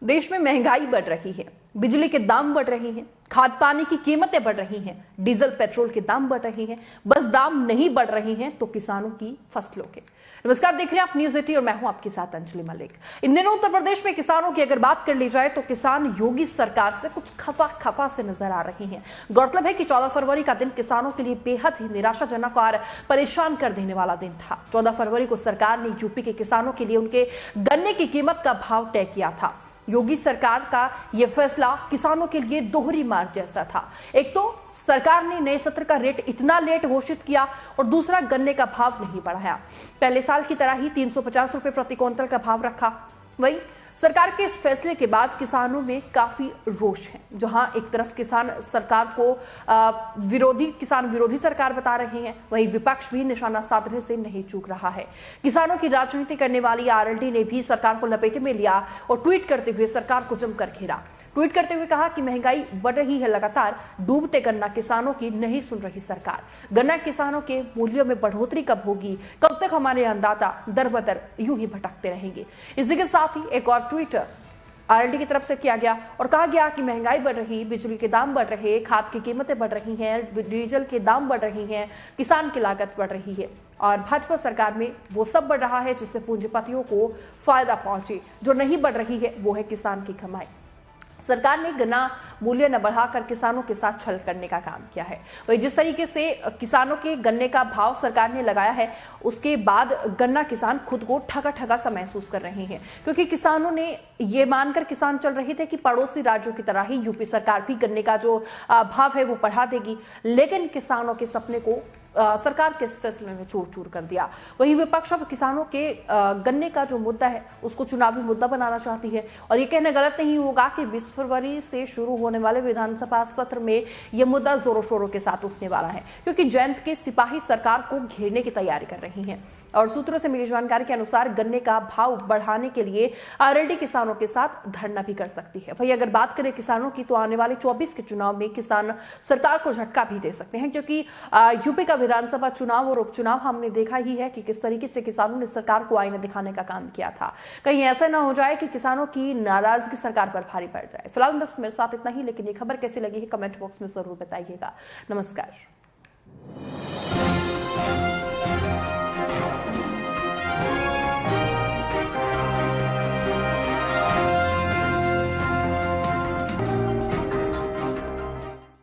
देश में महंगाई बढ़ रही है, बिजली के दाम बढ़ रहे हैं, खाद पानी की कीमतें बढ़ रही हैं, डीजल पेट्रोल के दाम बढ़ रहे हैं, बस दाम नहीं बढ़ रहे हैं तो किसानों की फसलों के। नमस्कार, देख रहे हैं आप न्यूज़ 80 और मैं हूं आपके साथ अंजलि मलिक। इन दिनों उत्तर प्रदेश में किसानों की अगर बात कर ली जाए तो किसान योगी सरकार से कुछ खफा से नजर आ रहे हैं। गौरतलब है कि 14 फरवरी का दिन किसानों के लिए बेहद ही निराशाजनक और परेशान कर देने वाला दिन था। 14 फरवरी को सरकार ने यूपी के किसानों के लिए उनके गन्ने की कीमत का भाव तय किया था। योगी सरकार का यह फैसला किसानों के लिए दोहरी मार जैसा था। एक तो सरकार ने नए सत्र का रेट इतना लेट घोषित किया और दूसरा गन्ने का भाव नहीं बढ़ाया। पहले साल की तरह ही 350 रुपए प्रति क्विंटल का भाव रखा। वहीं सरकार के इस फैसले के बाद किसानों में काफी रोष है। जहां एक तरफ किसान सरकार को विरोधी सरकार बता रहे हैं, वहीं विपक्ष भी निशाना साधने से नहीं चूक रहा है। किसानों की राजनीति करने वाली आरएलडी ने भी सरकार को लपेटे में लिया और ट्वीट करते हुए सरकार को जमकर घेरा। ट्वीट करते हुए कहा कि महंगाई बढ़ रही है लगातार, डूबते गन्ना किसानों की नहीं सुन रही सरकार। गन्ना किसानों के मूल्यों में बढ़ोतरी कब होगी, कब तक हमारे अन्नदाता दर बदर यूं ही भटकते रहेंगे। इसी के साथ ही एक और ट्वीट आरएलडी की तरफ से किया गया और कहा गया कि महंगाई बढ़ रही, बिजली के दाम बढ़ रहे, खाद की कीमतें बढ़ रही हैं, डीजल के दाम बढ़ रही हैं, किसान की लागत बढ़ रही है और भाजपा सरकार में वो सब बढ़ रहा है जिससे पूंजीपतियों को फायदा पहुंचे। जो नहीं बढ़ रही है वो है किसान की कमाई। सरकार ने गन्ना मूल्य न बढ़ाकर किसानों के साथ छल करने का काम किया है। वही जिस तरीके से किसानों के गन्ने का भाव सरकार ने लगाया है, उसके बाद गन्ना किसान खुद को ठगा सा महसूस कर रहे हैं, क्योंकि किसानों ने ये मानकर किसान चल रहे थे कि पड़ोसी राज्यों की तरह ही यूपी सरकार भी गन्ने का जो भाव है वो बढ़ा देगी। लेकिन किसानों के सपने को सरकार के इस फैसले ने चूर चूर कर दिया। वहीं विपक्ष अब किसानों के गन्ने का जो मुद्दा है उसको चुनावी मुद्दा बनाना चाहती है और ये कहना गलत नहीं होगा कि 20 फरवरी से शुरू होने वाले विधानसभा सत्र में यह मुद्दा जोरों शोरों के साथ उठने वाला है, क्योंकि जयंत के सिपाही सरकार को घेरने की तैयारी कर रही हैं। और सूत्रों से मिली जानकारी के अनुसार गन्ने का भाव बढ़ाने के लिए आरएलडी किसानों के साथ धरना भी कर सकती है। वहीं अगर बात करें किसानों की, तो आने वाले 24 के चुनाव में किसान सरकार को झटका भी दे सकते हैं, क्योंकि यूपी का विधानसभा चुनाव और उपचुनाव हमने देखा ही है कि किस तरीके से किसानों ने सरकार को आईना दिखाने का काम किया था। कहीं ऐसा ना हो जाए कि किसानों की नाराजगी सरकार पर भारी पड़ जाए। फिलहाल बस मेरे साथ इतना ही, लेकिन ये खबर कैसी लगी है कमेंट बॉक्स में जरूर बताइएगा। नमस्कार।